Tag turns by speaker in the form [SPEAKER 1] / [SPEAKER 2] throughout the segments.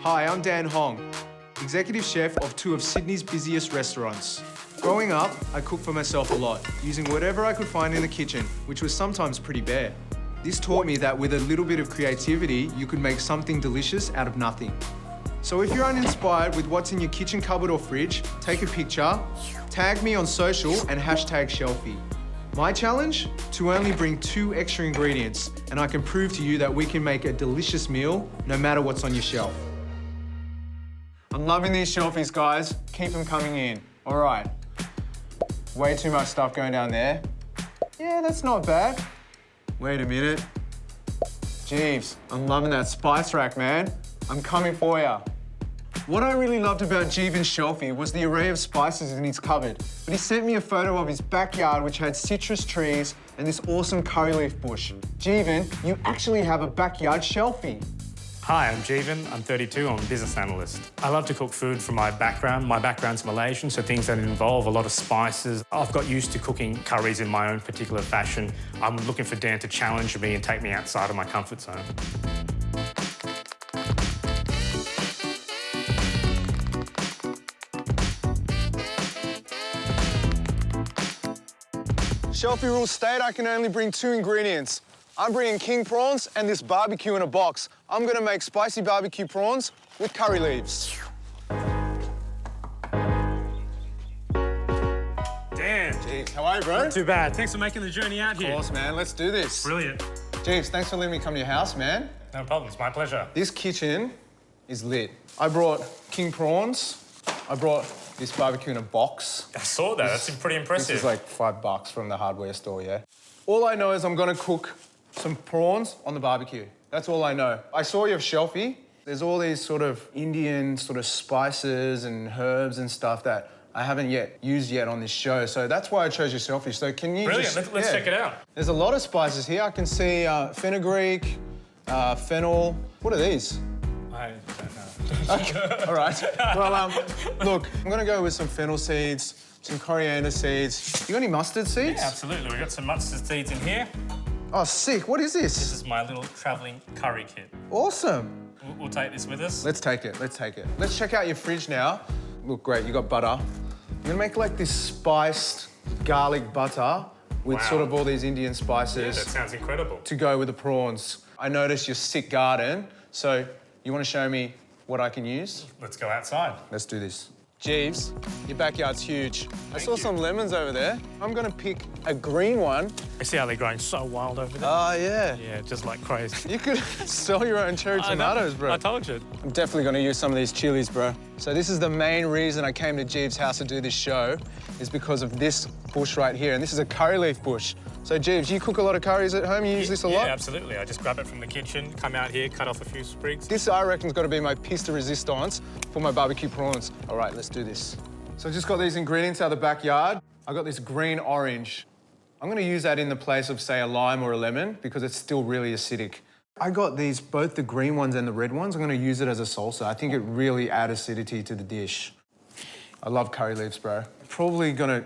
[SPEAKER 1] Hi, I'm Dan Hong, executive chef of two of Sydney's busiest restaurants. Growing up, I cooked for myself a lot, using whatever I could find in the kitchen, which was sometimes pretty bare. This taught me that with a little bit of creativity, you could make something delicious out of nothing. So if you're uninspired with what's in your kitchen cupboard or fridge, take a picture, tag me on social and hashtag Shelfie. My challenge? To only bring 2 extra ingredients, and I can prove to you that we can make a delicious meal no matter what's on your shelf. I'm loving these shelfies, guys. Keep them coming in. All right. Way too much stuff going down there. Yeah, that's not bad. Wait a minute. Jeeves, I'm loving that spice rack, man. I'm coming for ya. What I really loved about Jeevan's Shelfie was the array of spices in his cupboard. But he sent me a photo of his backyard, which had citrus trees and this awesome curry leaf bush. Jeevan, you actually have a backyard Shelfie.
[SPEAKER 2] Hi, I'm Jeevan. I'm 32. I'm a business analyst. I love to cook food from my background. My background's Malaysian, so things that involve a lot of spices. I've got used to cooking curries in my own particular fashion. I'm looking for Dan to challenge me and take me outside of my comfort zone.
[SPEAKER 1] Shelfie rules state I can only bring 2 ingredients. I'm bringing king prawns and this barbecue in a box. I'm gonna make spicy barbecue prawns with curry leaves.
[SPEAKER 2] Dan!
[SPEAKER 1] Jeeves, how are you, bro?
[SPEAKER 2] Not too bad. Thanks for making the journey out here.
[SPEAKER 1] Of course, man. Let's do this.
[SPEAKER 2] Brilliant.
[SPEAKER 1] Jeeves, thanks for letting me come to your house, man.
[SPEAKER 2] No problem. It's my pleasure.
[SPEAKER 1] This kitchen is lit. I brought king prawns. I brought this barbecue in a box.
[SPEAKER 2] I saw that. That's pretty impressive.
[SPEAKER 1] This is like $5 from the hardware store, yeah? All I know is I'm gonna cook some prawns on the barbecue. That's all I know. I saw your Shelfie. There's all these sort of Indian sort of spices and herbs and stuff that I haven't used on this show. So that's why I chose your Shelfie. So can you
[SPEAKER 2] Brilliant. Let's check it out.
[SPEAKER 1] There's a lot of spices here. I can see fenugreek, fennel. What are these?
[SPEAKER 2] I don't know.
[SPEAKER 1] Okay. All right. Well, look, I'm gonna go with some fennel seeds, some coriander seeds. You got any mustard seeds?
[SPEAKER 2] Yeah, absolutely. We've got some mustard seeds in here.
[SPEAKER 1] Oh, sick. What is this?
[SPEAKER 2] This is my little travelling curry kit.
[SPEAKER 1] Awesome.
[SPEAKER 2] We'll take this with us.
[SPEAKER 1] Let's take it. Let's take it. Let's check out your fridge now. Look, great. You got butter. I'm gonna make like this spiced garlic butter with sort of all these Indian spices.
[SPEAKER 2] Yeah, that sounds incredible.
[SPEAKER 1] To go with the prawns. I noticed your sick garden, so you want to show me what I can use?
[SPEAKER 2] Let's go outside.
[SPEAKER 1] Let's do this. Jeeves, your backyard's huge. I saw some lemons over there. I'm gonna pick a green one.
[SPEAKER 2] I see how they're growing so wild over there.
[SPEAKER 1] Oh, yeah.
[SPEAKER 2] Yeah, just like crazy.
[SPEAKER 1] You could sell your own cherry tomatoes, bro.
[SPEAKER 2] I told you.
[SPEAKER 1] I'm definitely gonna use some of these chilies, bro. So this is the main reason I came to Jeeves' house to do this show, is because of this bush right here. And this is a curry leaf bush. So Jeeves, you cook a lot of curries at home? You use this a lot?
[SPEAKER 2] Yeah, absolutely. I just grab it from the kitchen, come out here, cut off a few sprigs.
[SPEAKER 1] This, I reckon, is gonna be my piece de resistance for my barbecue prawns. All right, let's do this. So I just got these ingredients out of the backyard. I got this green orange. I'm gonna use that in the place of, say, a lime or a lemon because it's still really acidic. I got these, both the green ones and the red ones. I'm gonna use it as a salsa. I think it really adds acidity to the dish. I love curry leaves, bro. Probably gonna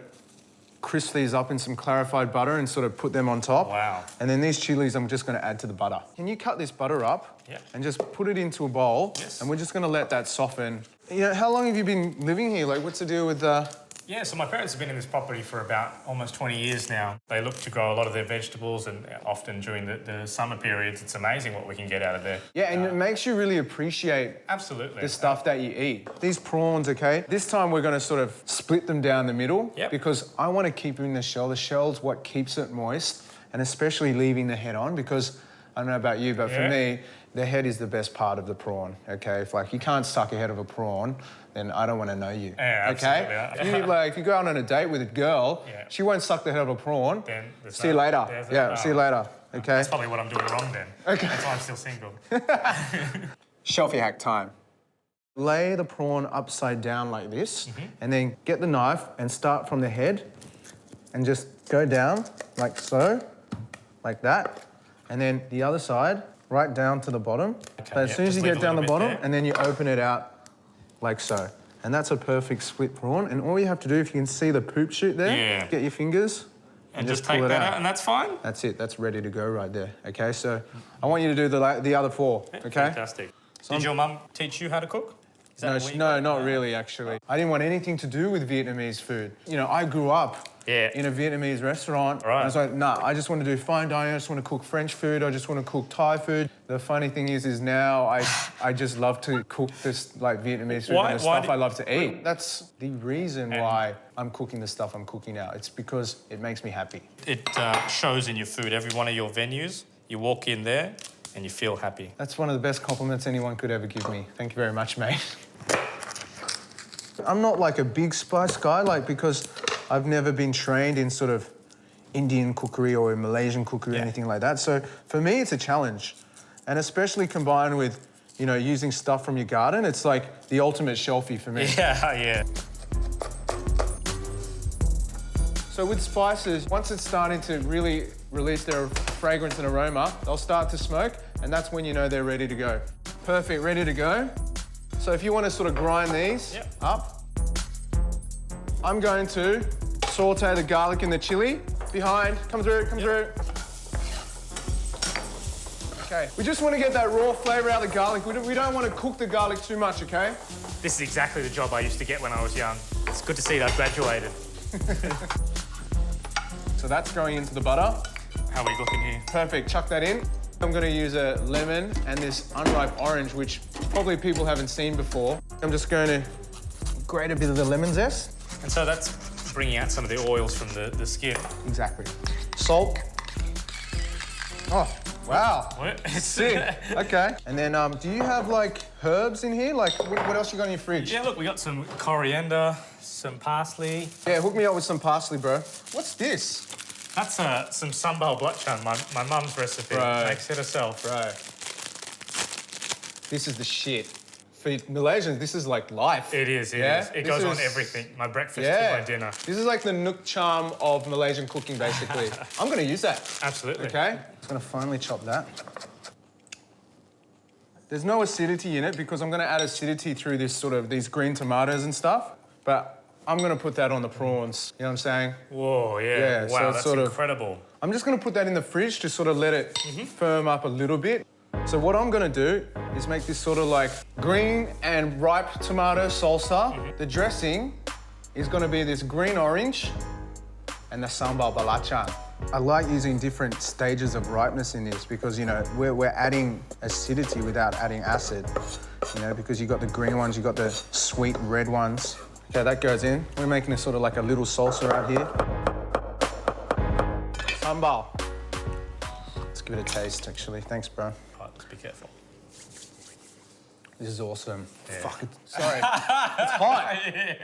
[SPEAKER 1] crisp these up in some clarified butter and sort of put them on top.
[SPEAKER 2] Wow.
[SPEAKER 1] And then these chilies I'm just gonna add to the butter. Can you cut this butter up and just put it into a bowl?
[SPEAKER 2] Yes.
[SPEAKER 1] And we're just gonna let that soften. You know, how long have you been living here? Like, what's the deal with
[SPEAKER 2] Yeah, so my parents have been in this property for about almost 20 years now. They look to grow a lot of their vegetables, and often during the summer periods, it's amazing what we can get out of there.
[SPEAKER 1] Yeah, and it makes you really appreciate
[SPEAKER 2] absolutely
[SPEAKER 1] the stuff that you eat. These prawns, okay? This time we're gonna sort of split them down the middle because I wanna keep them in the shell. The shell's what keeps it moist, and especially leaving the head on because I don't know about you, but for me, the head is the best part of the prawn, okay? If like you can't suck a head of a prawn, then I don't want to know you,
[SPEAKER 2] okay?
[SPEAKER 1] If you go out on a date with a girl, she won't suck the head of a prawn.
[SPEAKER 2] Then
[SPEAKER 1] see you later. See you later, okay?
[SPEAKER 2] That's probably what I'm doing wrong then.
[SPEAKER 1] Okay.
[SPEAKER 2] That's why I'm still single.
[SPEAKER 1] Shelfie hack time. Lay the prawn upside down like this, and then get the knife and start from the head and just go down like so, like that. And then the other side, right down to the bottom.
[SPEAKER 2] Okay,
[SPEAKER 1] So as soon as you get down the bottom,
[SPEAKER 2] there.
[SPEAKER 1] and then you open it out like so. And that's a perfect split prawn. And all you have to do, if you can see the poop chute there, get your fingers
[SPEAKER 2] and just take
[SPEAKER 1] pull it
[SPEAKER 2] that out, and that's fine?
[SPEAKER 1] That's it. That's ready to go right there, okay? So I want you to do the other 4, okay?
[SPEAKER 2] Fantastic. Did your mum teach you how to cook?
[SPEAKER 1] No, not really, actually. I didn't want anything to do with Vietnamese food. You know, I grew up in a Vietnamese restaurant.
[SPEAKER 2] Right.
[SPEAKER 1] I was like, nah, I just want to do fine dining. I just want to cook French food. I just want to cook Thai food. The funny thing is now I just love to cook this like Vietnamese food and the stuff I love to eat. That's the reason why I'm cooking the stuff I'm cooking now. It's because it makes me happy.
[SPEAKER 2] It shows in your food. Every one of your venues, you walk in there and you feel happy.
[SPEAKER 1] That's one of the best compliments anyone could ever give me. Thank you very much, mate. I'm not like a big spice guy, like because I've never been trained in sort of Indian cookery or Malaysian cookery or anything like that. So for me, it's a challenge. And especially combined with, you know, using stuff from your garden, it's like the ultimate shelfie for me.
[SPEAKER 2] Yeah.
[SPEAKER 1] So with spices, once it's starting to really release their fragrance and aroma, they'll start to smoke, and that's when you know they're ready to go. Perfect, ready to go. So if you want to sort of grind these up, I'm going to saute the garlic and the chili. Behind, come through. Okay, we just want to get that raw flavour out of the garlic. We don't want to cook the garlic too much, okay?
[SPEAKER 2] This is exactly the job I used to get when I was young. It's good to see that I've graduated.
[SPEAKER 1] So that's going into the butter.
[SPEAKER 2] How are we looking here?
[SPEAKER 1] Perfect, chuck that in. I'm going to use a lemon and this unripe orange, which probably people haven't seen before. I'm just going to grate a bit of the lemon zest.
[SPEAKER 2] And so that's bringing out some of the oils from the skin.
[SPEAKER 1] Exactly. Salt. Oh, wow.
[SPEAKER 2] Sick.
[SPEAKER 1] Okay. And then, do you have, like, herbs in here? Like, what else you got in your fridge?
[SPEAKER 2] Yeah, look, we got some coriander, some parsley.
[SPEAKER 1] Yeah, hook me up with some parsley, bro. What's this?
[SPEAKER 2] That's some sambal belacan, my mum's recipe.
[SPEAKER 1] Right.
[SPEAKER 2] Makes it herself.
[SPEAKER 1] Right. This is the shit. For Malaysians, this is like life.
[SPEAKER 2] It is. It goes on everything. My breakfast to my dinner.
[SPEAKER 1] This is like the nook charm of Malaysian cooking, basically. I'm going to use that.
[SPEAKER 2] Absolutely.
[SPEAKER 1] Okay? Just going to finely chop that. There's no acidity in it because I'm going to add acidity through this these green tomatoes and stuff. But I'm going to put that on the prawns. You know what I'm saying?
[SPEAKER 2] Whoa, yeah. Wow, that's incredible.
[SPEAKER 1] I'm just going to put that in the fridge to sort of let it firm up a little bit. So what I'm going to do is make this sort of like green and ripe tomato salsa. The dressing is going to be this green orange and the sambal belacan. I like using different stages of ripeness in this because, you know, we're adding acidity without adding acid, you know, because you've got the green ones, you've got the sweet red ones. Okay, that goes in. We're making a sort of like a little salsa out here. Sambal. Let's give it a taste, actually. Thanks, bro.
[SPEAKER 2] Right, let's be careful.
[SPEAKER 1] This is awesome.
[SPEAKER 2] Yeah.
[SPEAKER 1] Fuck it. Sorry. It's hot.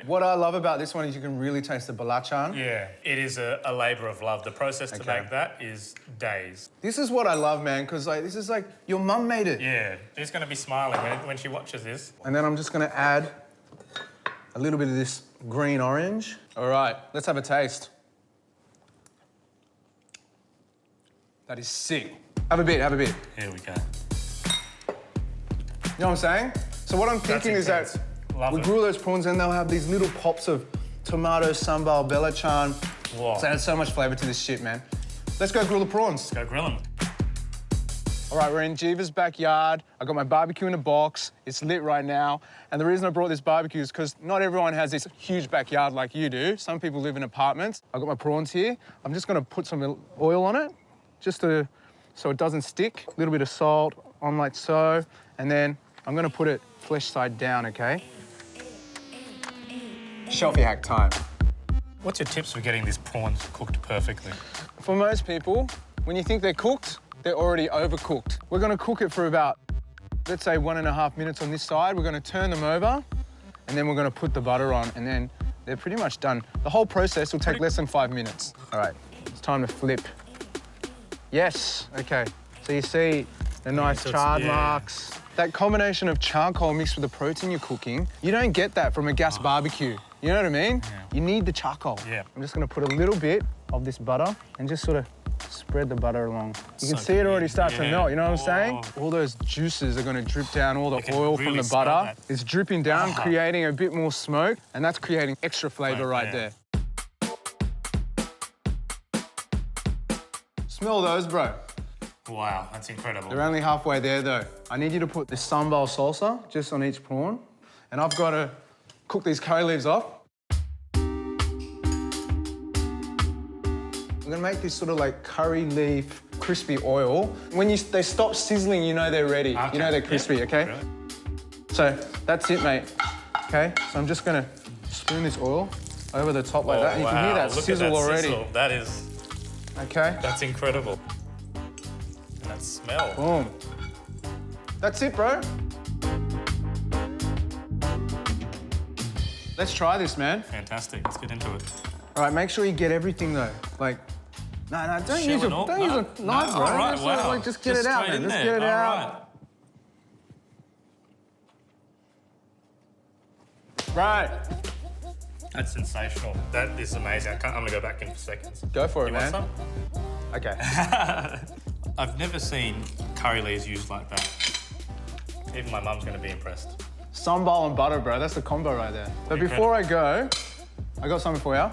[SPEAKER 1] What I love about this one is you can really taste the belacan.
[SPEAKER 2] Yeah, it is a labour of love. The process to make that is days.
[SPEAKER 1] This is what I love, man, because like this is like your mum made it.
[SPEAKER 2] Yeah, she's going to be smiling when she watches this.
[SPEAKER 1] And then I'm just going to add a little bit of this green orange. All right, let's have a taste. That is sick. Have a bit.
[SPEAKER 2] Here we go.
[SPEAKER 1] You know what I'm saying? So what I'm thinking is that we grill those prawns and they'll have these little pops of tomato, sambal, belacan.
[SPEAKER 2] Whoa.
[SPEAKER 1] So adds so much flavour to this shit, man. Let's go grill the prawns.
[SPEAKER 2] Let's go grill them.
[SPEAKER 1] All right, we're in Jeeva's backyard. I got my barbecue in a box. It's lit right now. And the reason I brought this barbecue is because not everyone has this huge backyard like you do. Some people live in apartments. I've got my prawns here. I'm just gonna put some oil on it, just so it doesn't stick. A little bit of salt on like so. And then I'm gonna put it flesh side down, okay? Shelfie hack time.
[SPEAKER 2] What's your tips for getting these prawns cooked perfectly?
[SPEAKER 1] For most people, when you think they're cooked, they're already overcooked. We're gonna cook it for about, let's say 1.5 minutes on this side. We're gonna turn them over, and then we're gonna put the butter on, and then they're pretty much done. The whole process will take less than 5 minutes. All right, it's time to flip. Yes, okay. So you see the nice charred marks. That combination of charcoal mixed with the protein you're cooking, you don't get that from a gas barbecue. You know what I mean?
[SPEAKER 2] Yeah.
[SPEAKER 1] You need the charcoal.
[SPEAKER 2] Yeah.
[SPEAKER 1] I'm just gonna put a little bit of this butter and just sort of spread the butter along. You can see it already start to melt, you know what I'm saying? All those juices are gonna drip down, all the oil from the butter. It's dripping down, creating a bit more smoke, and that's creating extra flavor right there. Smell those, bro.
[SPEAKER 2] Wow, that's incredible.
[SPEAKER 1] They're only halfway there, though. I need you to put this sambal salsa just on each prawn. And I've got to cook these curry leaves off. I'm going to make this sort of like curry leaf crispy oil. When they stop sizzling, you know they're ready.
[SPEAKER 2] Okay.
[SPEAKER 1] You know they're crispy,
[SPEAKER 2] yeah.
[SPEAKER 1] OK?
[SPEAKER 2] Really?
[SPEAKER 1] So that's it, mate. OK? So I'm just going to spoon this oil over the top like that. And you can hear that
[SPEAKER 2] Look
[SPEAKER 1] sizzle
[SPEAKER 2] at that
[SPEAKER 1] already.
[SPEAKER 2] Sizzle. That is...
[SPEAKER 1] OK?
[SPEAKER 2] That's incredible. And that smell.
[SPEAKER 1] Boom. That's it, bro. Let's try this, man.
[SPEAKER 2] Fantastic. Let's get into it.
[SPEAKER 1] All right, make sure you get everything, though. Like, no, don't use a knife, bro.
[SPEAKER 2] All right, wow.
[SPEAKER 1] Like, just get it out, man. Just get it
[SPEAKER 2] All
[SPEAKER 1] out. Right.
[SPEAKER 2] That's sensational. That is amazing. I'm going to go back in for seconds.
[SPEAKER 1] Go for it,
[SPEAKER 2] You
[SPEAKER 1] man.
[SPEAKER 2] want some?
[SPEAKER 1] Okay.
[SPEAKER 2] I've never seen curry leaves used like that. Even my mum's going to be impressed.
[SPEAKER 1] Sambal and butter, bro. That's the combo right there. But before I go, I got something for you.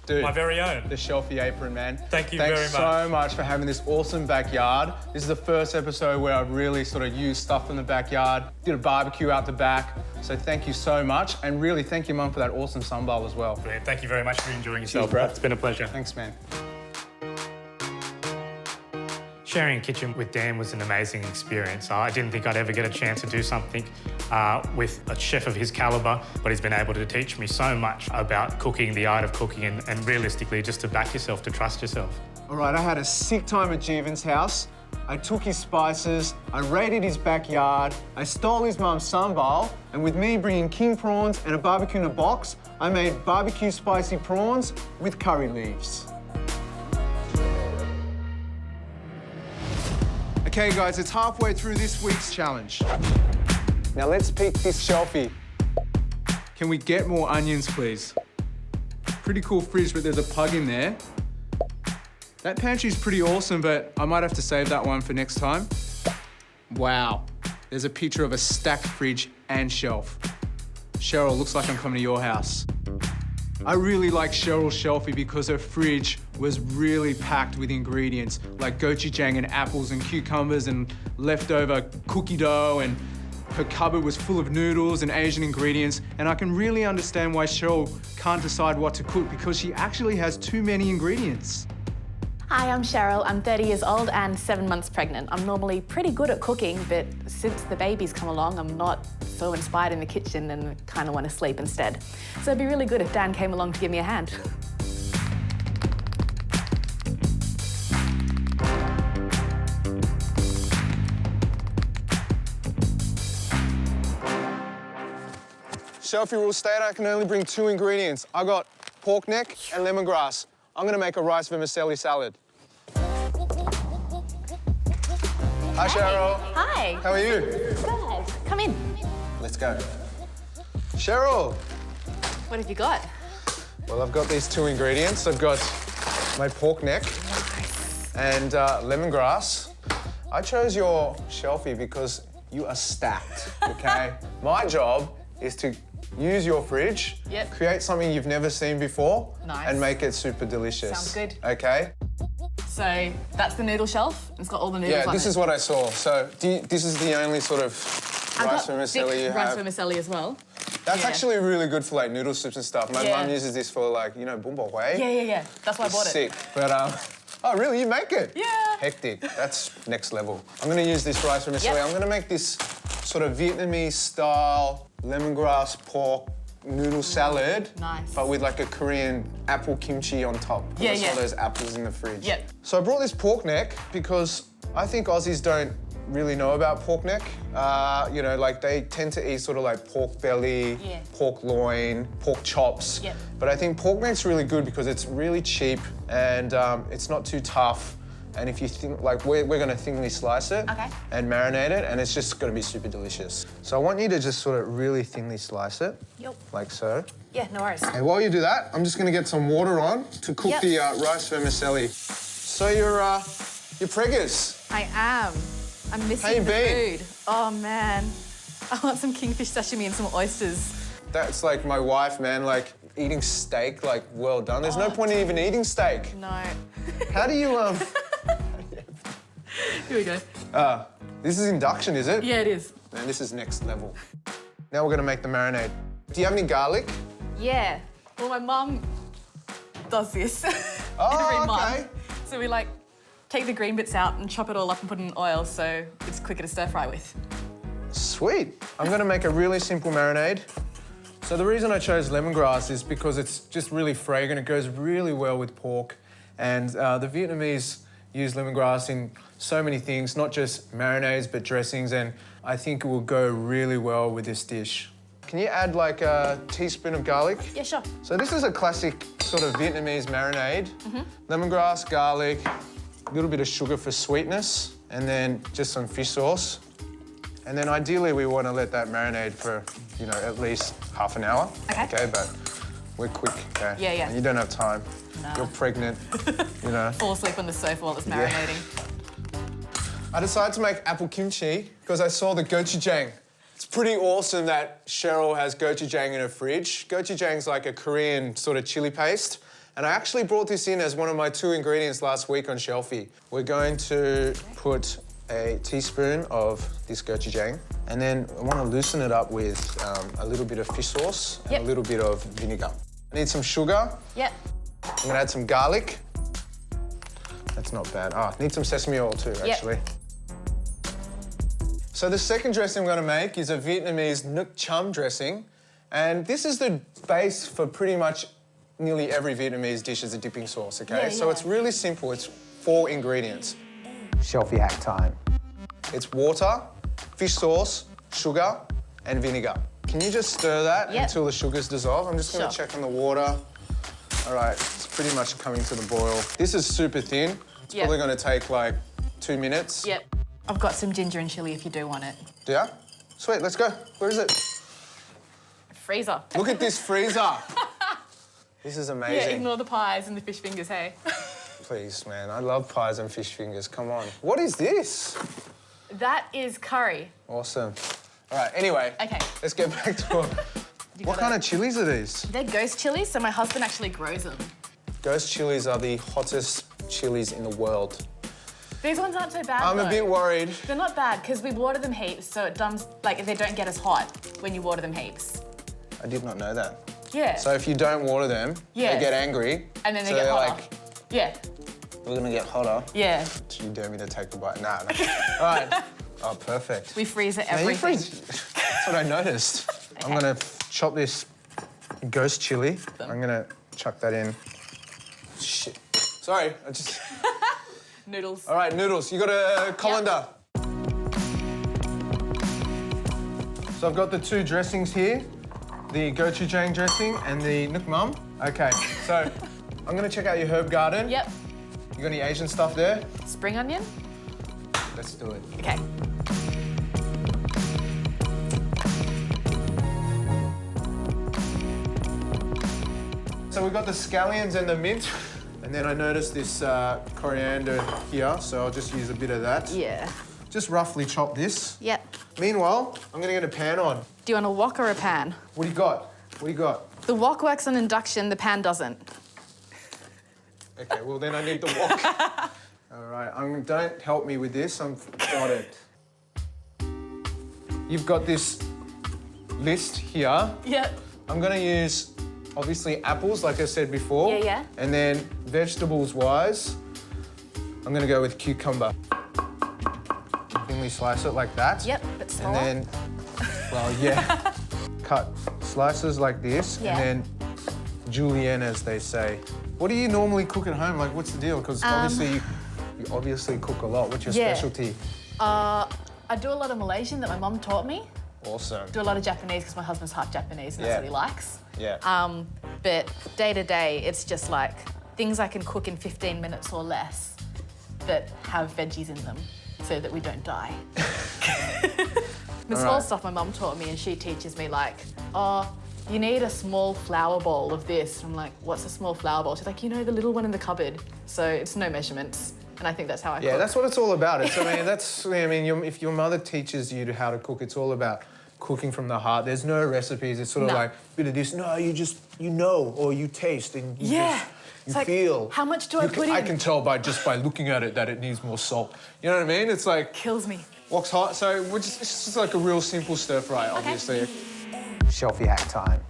[SPEAKER 1] Dude,
[SPEAKER 2] My very own.
[SPEAKER 1] the Shelfie apron, man.
[SPEAKER 2] Thank you
[SPEAKER 1] Thanks
[SPEAKER 2] very much.
[SPEAKER 1] so much for having this awesome backyard. This is the first episode where I've really sort of used stuff from the backyard. Did a barbecue out the back. So thank you so much. And really thank you, Mum, for that awesome sambal as well.
[SPEAKER 2] Brilliant. Thank you very much for enjoying yourself.
[SPEAKER 1] bro.
[SPEAKER 2] It's been a pleasure.
[SPEAKER 1] Thanks, man.
[SPEAKER 2] Sharing a kitchen with Dan was an amazing experience. I didn't think I'd ever get a chance to do something with a chef of his calibre, but he's been able to teach me so much about cooking, the art of cooking, and realistically, just to back yourself, to trust yourself.
[SPEAKER 1] All right, I had a sick time at Jeevan's house. I took his spices, I raided his backyard, I stole his mum's sambal, and with me bringing king prawns and a barbecue in a box, I made barbecue spicy prawns with curry leaves. Okay, guys, it's halfway through this week's challenge. Now let's pick this Shelfie. Can we get more onions, please? Pretty cool fridge, but there's a pug in there. That pantry's pretty awesome, but I might have to save that one for next time. Wow, there's a picture of a stacked fridge and shelf. Cheryl, looks like I'm coming to your house. I really like Cheryl's Shelfie because her fridge was really packed with ingredients like gochujang and apples and cucumbers and leftover cookie dough, and her cupboard was full of noodles and Asian ingredients, and I can really understand why Cheryl can't decide what to cook because she actually has too many ingredients.
[SPEAKER 3] Hi, I'm Cheryl. I'm 30 years old and 7 months pregnant. I'm normally pretty good at cooking, but since the baby's come along, I'm not so inspired in the kitchen and kind of want to sleep instead. So it'd be really good if Dan came along to give me a hand.
[SPEAKER 1] Shelfie rule state I can only bring 2 ingredients. I got pork neck and lemongrass. I'm gonna make a rice vermicelli salad. Hi, Cheryl.
[SPEAKER 3] Hi.
[SPEAKER 1] How are you?
[SPEAKER 3] Good. Come in.
[SPEAKER 1] Let's go. Cheryl.
[SPEAKER 3] What have you got?
[SPEAKER 1] Well, I've got these 2 ingredients. I've got my pork neck and lemongrass. I chose your Shelfie because you are stacked, okay? My job is to use your fridge, create something you've never seen before, and make it super delicious.
[SPEAKER 3] Sounds good.
[SPEAKER 1] Okay?
[SPEAKER 3] So that's the noodle shelf. It's got all the noodles on it.
[SPEAKER 1] Yeah, this is what I saw. So this is the only sort of rice vermicelli you have.
[SPEAKER 3] Rice vermicelli as well.
[SPEAKER 1] That's actually really good for like noodle soups and stuff. My mum uses this for like, you know, bumbo hui.
[SPEAKER 3] Yeah. That's why I bought it.
[SPEAKER 1] Sick. But, oh, really? You make it?
[SPEAKER 3] Yeah.
[SPEAKER 1] Hectic. That's next level. I'm gonna use this rice vermicelli. I'm gonna make this sort of Vietnamese style lemongrass pork noodle salad.
[SPEAKER 3] Nice.
[SPEAKER 1] But with like a Korean apple kimchi on top. I saw those apples in the fridge.
[SPEAKER 3] Yep.
[SPEAKER 1] So I brought this pork neck because I think Aussies don't really know about pork neck. You know, like they tend to eat sort of like pork belly, pork loin, pork chops.
[SPEAKER 3] Yep.
[SPEAKER 1] But I think pork neck's really good because it's really cheap and it's not too tough. And if you think, like, we're gonna thinly slice it and marinate it, and it's just gonna be super delicious. So I want you to just sort of really thinly slice it, like so.
[SPEAKER 3] Yeah, no worries.
[SPEAKER 1] And while you do that, I'm just gonna get some water on to cook the rice vermicelli. So you're preggers.
[SPEAKER 3] I am. I'm missing
[SPEAKER 1] How you
[SPEAKER 3] the
[SPEAKER 1] been?
[SPEAKER 3] food. Oh, man. I want some kingfish sashimi and some oysters.
[SPEAKER 1] That's like my wife, man, like eating steak, like well done. There's no point in even eating steak.
[SPEAKER 3] No.
[SPEAKER 1] How do you,
[SPEAKER 3] Here we go.
[SPEAKER 1] This is induction, is it?
[SPEAKER 3] Yeah, it is.
[SPEAKER 1] Man, this is next level. Now we're gonna make the marinade. Do you have any garlic?
[SPEAKER 3] Yeah. Well, my mum does this
[SPEAKER 1] Oh,
[SPEAKER 3] every
[SPEAKER 1] okay.
[SPEAKER 3] month. So we like take the green bits out and chop it all up and put it in oil so it's quicker to stir fry with.
[SPEAKER 1] Sweet. I'm gonna make a really simple marinade. So the reason I chose lemongrass is because it's just really fragrant. It goes really well with pork. And the Vietnamese use lemongrass in so many things, not just marinades, but dressings. And I think it will go really well with this dish. Can you add like a teaspoon of garlic?
[SPEAKER 3] Yeah, sure.
[SPEAKER 1] So this is a classic sort of Vietnamese marinade. Lemongrass, garlic, a little bit of sugar for sweetness, and then just some fish sauce. And then ideally we want to let that marinade for, you know, at least half an hour.
[SPEAKER 3] Okay.
[SPEAKER 1] But we're quick, okay?
[SPEAKER 3] Yeah, yeah.
[SPEAKER 1] And you don't have time.
[SPEAKER 3] No.
[SPEAKER 1] You're pregnant, you know.
[SPEAKER 3] Fall asleep on the sofa while it's marinating.
[SPEAKER 1] I decided to make apple kimchi because I saw the gochujang. It's pretty awesome that Cheryl has gochujang in her fridge. Gochujang's like a Korean sort of chili paste. And I actually brought this in as one of my 2 ingredients last week on Shelfie. We're going to put a teaspoon of this gochujang, and then I want to loosen it up with a little bit of fish sauce and a little bit of vinegar. I need some sugar.
[SPEAKER 3] Yep.
[SPEAKER 1] I'm gonna add some garlic. That's not bad. I need some sesame oil too, actually. So the second dressing I'm gonna make is a Vietnamese nuoc cham dressing. And this is the base for pretty much nearly every Vietnamese dish as a dipping sauce, okay?
[SPEAKER 3] Yeah,
[SPEAKER 1] so it's really simple. It's 4 ingredients.
[SPEAKER 4] Shelfie hack time.
[SPEAKER 1] It's water, fish sauce, sugar, and vinegar. Can you just stir that until the sugars dissolve? I'm just gonna check on the water. All right, it's pretty much coming to the boil. This is super thin. It's probably gonna take like 2 minutes.
[SPEAKER 3] Yep. I've got some ginger and chilli if you do want it.
[SPEAKER 1] Do ya? Sweet, let's go. Where is it?
[SPEAKER 3] Freezer.
[SPEAKER 1] Look at this freezer. This is
[SPEAKER 3] Yeah,
[SPEAKER 1] amazing.
[SPEAKER 3] ignore the pies and the fish fingers, hey?
[SPEAKER 1] Please, man, I love pies and fish fingers, come on. What is this?
[SPEAKER 3] That is curry.
[SPEAKER 1] Awesome. All right, anyway.
[SPEAKER 3] Okay.
[SPEAKER 1] Let's get back to it. What kind of chilies are these?
[SPEAKER 3] They're ghost chilies, so my husband actually grows them.
[SPEAKER 1] Ghost chilies are the hottest chilies in the world.
[SPEAKER 3] These ones aren't so bad,
[SPEAKER 1] I'm a bit worried.
[SPEAKER 3] They're not bad, because we water them heaps, so it does, like, they don't get as hot when you water them heaps.
[SPEAKER 1] I did not know that.
[SPEAKER 3] Yeah.
[SPEAKER 1] So if you don't water them, they get angry.
[SPEAKER 3] And then they
[SPEAKER 1] so
[SPEAKER 3] get
[SPEAKER 1] they're
[SPEAKER 3] hotter.
[SPEAKER 1] like,
[SPEAKER 3] Yeah.
[SPEAKER 1] we're gonna get hotter.
[SPEAKER 3] Yeah.
[SPEAKER 1] Do you dare me to take a bite? Nah, no. All right. Oh, perfect.
[SPEAKER 3] We freeze it
[SPEAKER 1] Now you
[SPEAKER 3] everything.
[SPEAKER 1] That's what I noticed. I'm gonna chop this ghost chili. I'm gonna chuck that in. Shit. Sorry, I just...
[SPEAKER 3] Noodles.
[SPEAKER 1] All right, noodles. You got a colander? So I've got the 2 dressings here, the gochujang dressing and the nuoc mam. Okay, so I'm gonna check out your herb garden.
[SPEAKER 3] Yep.
[SPEAKER 1] You got any Asian stuff there?
[SPEAKER 3] Spring onion?
[SPEAKER 1] Let's do it.
[SPEAKER 3] Okay.
[SPEAKER 1] So we've got the scallions and the mint. And then I noticed this coriander here, so I'll just use a bit of that.
[SPEAKER 3] Yeah.
[SPEAKER 1] Just roughly chop this.
[SPEAKER 3] Yep.
[SPEAKER 1] Meanwhile, I'm gonna get a pan on.
[SPEAKER 3] Do you want a wok or a pan?
[SPEAKER 1] What do you got? What do you got?
[SPEAKER 3] The wok works on induction, the pan doesn't.
[SPEAKER 1] Okay, well then I need the wok. All right, don't help me with this, I've got it. You've got this list here.
[SPEAKER 3] Yep.
[SPEAKER 1] I'm gonna use, obviously, apples, like I said before.
[SPEAKER 3] Yeah, yeah.
[SPEAKER 1] And then vegetables-wise, I'm gonna go with cucumber. Thinly slice it like that.
[SPEAKER 3] Yep, but smaller.
[SPEAKER 1] And then, well, yeah. Cut slices like this,
[SPEAKER 3] Yeah.
[SPEAKER 1] and then julienne, as they say. What do you normally cook at home? Like, what's the deal? Because obviously, you obviously cook a lot. What's your specialty?
[SPEAKER 3] I do a lot of Malaysian that my mum taught me.
[SPEAKER 1] Awesome.
[SPEAKER 3] Do a lot of Japanese because my husband's half Japanese and that's what he likes.
[SPEAKER 1] Yeah.
[SPEAKER 3] But day to day, it's just like things I can cook in 15 minutes or less that have veggies in them so that we don't die. The small stuff my mum taught me, and she teaches me like, oh, you need a small flour bowl of this. I'm like, what's a small flour bowl? She's like, you know, the little one in the cupboard. So it's no measurements. And I think that's how I cook.
[SPEAKER 1] Yeah, that's what it's all about. It's, I mean, if your mother teaches you how to cook, it's all about cooking from the heart. There's no recipes. It's sort of
[SPEAKER 3] No.
[SPEAKER 1] like a bit of this. No, you know, or you taste and you
[SPEAKER 3] Yeah.
[SPEAKER 1] just,
[SPEAKER 3] It's
[SPEAKER 1] you
[SPEAKER 3] like,
[SPEAKER 1] feel.
[SPEAKER 3] how much do I put in?
[SPEAKER 1] I can tell just by looking at it that it needs more salt. You know what I mean? It's like
[SPEAKER 3] Kills me.
[SPEAKER 1] wok's hot. So it's just like a real simple stir fry, obviously.
[SPEAKER 4] Shelfie hack time.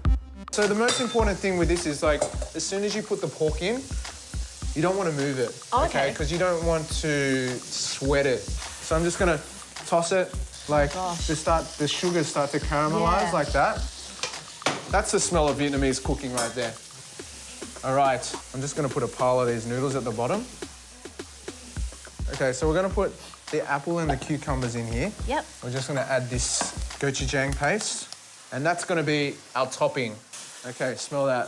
[SPEAKER 1] So the most important thing with this is like, as soon as you put the pork in, you don't want to move it,
[SPEAKER 3] Okay.
[SPEAKER 1] Because you don't want to sweat it. So I'm just gonna toss it like the sugars start to caramelize
[SPEAKER 3] Yeah.
[SPEAKER 1] like that. That's the smell of Vietnamese cooking right there. All right, I'm just gonna put a pile of these noodles at the bottom. Okay, so we're gonna put the apple and the cucumbers in here.
[SPEAKER 3] Yep.
[SPEAKER 1] We're just gonna add this gochujang paste, and that's gonna be our topping. Okay, smell that.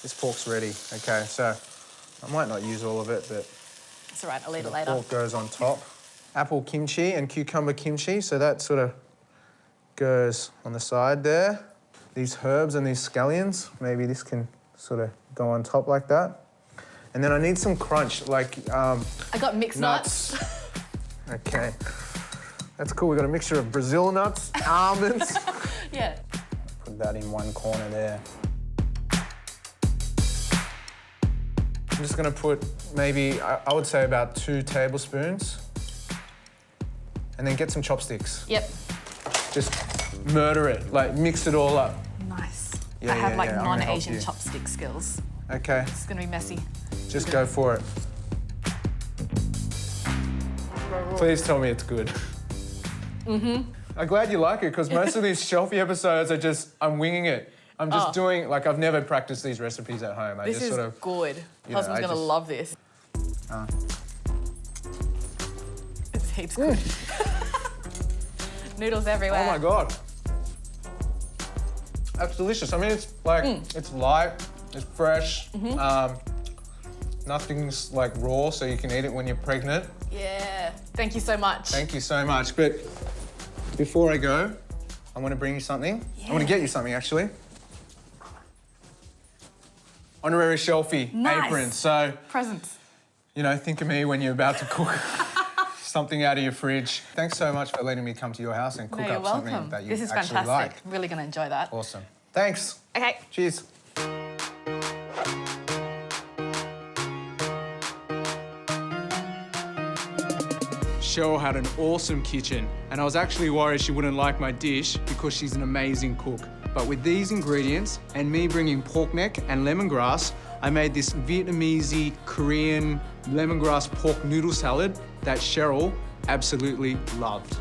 [SPEAKER 1] This pork's ready. Okay, so I might not use all of it, but
[SPEAKER 3] It's all right, I'll eat it later.
[SPEAKER 1] pork goes on top. Apple kimchi and cucumber kimchi, so that sort of goes on the side there. These herbs and these scallions, maybe this can sort of go on top like that. And then I need some crunch, like
[SPEAKER 3] I got mixed nuts.
[SPEAKER 1] Okay, that's cool. We got a mixture of Brazil nuts, almonds.
[SPEAKER 3] Yeah.
[SPEAKER 4] Put that in one corner there.
[SPEAKER 1] I'm just gonna put maybe, I would say about 2 tablespoons. And then get some chopsticks.
[SPEAKER 3] Yep.
[SPEAKER 1] Just murder it, like mix it all up.
[SPEAKER 3] Nice.
[SPEAKER 1] Yeah,
[SPEAKER 3] I have
[SPEAKER 1] yeah,
[SPEAKER 3] like
[SPEAKER 1] yeah, I'm gonna help
[SPEAKER 3] non-Asian
[SPEAKER 1] you.
[SPEAKER 3] chopstick skills.
[SPEAKER 1] Okay,
[SPEAKER 3] It's gonna be messy.
[SPEAKER 1] just go for it. Please tell me it's good. I'm glad you like it, because most of these Shelfie episodes are just, I'm winging it. I'm just doing, like, I've never practiced these recipes at home. I
[SPEAKER 3] This
[SPEAKER 1] just
[SPEAKER 3] is
[SPEAKER 1] sort of,
[SPEAKER 3] good.
[SPEAKER 1] know,
[SPEAKER 3] Husband's
[SPEAKER 1] I
[SPEAKER 3] gonna
[SPEAKER 1] just-
[SPEAKER 3] love this. It's heaps good. Noodles everywhere.
[SPEAKER 1] oh my God. That's delicious. I mean, it's like, it's light, it's fresh. Nothing's like raw, so you can eat it when you're pregnant.
[SPEAKER 3] Yeah. Thank you so much.
[SPEAKER 1] Thank you so much. But before I go, I want to bring you something. I want to get you something, actually. Honorary Shelfie
[SPEAKER 3] Nice.
[SPEAKER 1] apron. So,
[SPEAKER 3] Presents.
[SPEAKER 1] you know, think of me when you're about to cook something out of your fridge. Thanks so much for letting me come to your house and cook
[SPEAKER 3] No, you're
[SPEAKER 1] up something
[SPEAKER 3] welcome.
[SPEAKER 1] that you
[SPEAKER 3] This is
[SPEAKER 1] actually
[SPEAKER 3] fantastic.
[SPEAKER 1] like.
[SPEAKER 3] I'm really gonna enjoy that.
[SPEAKER 1] Awesome. Thanks.
[SPEAKER 3] Okay.
[SPEAKER 1] Cheers. Cheryl had an awesome kitchen, and I was actually worried she wouldn't like my dish because she's an amazing cook. But with these ingredients and me bringing pork neck and lemongrass, I made this Vietnamese Korean lemongrass pork noodle salad that Cheryl absolutely loved.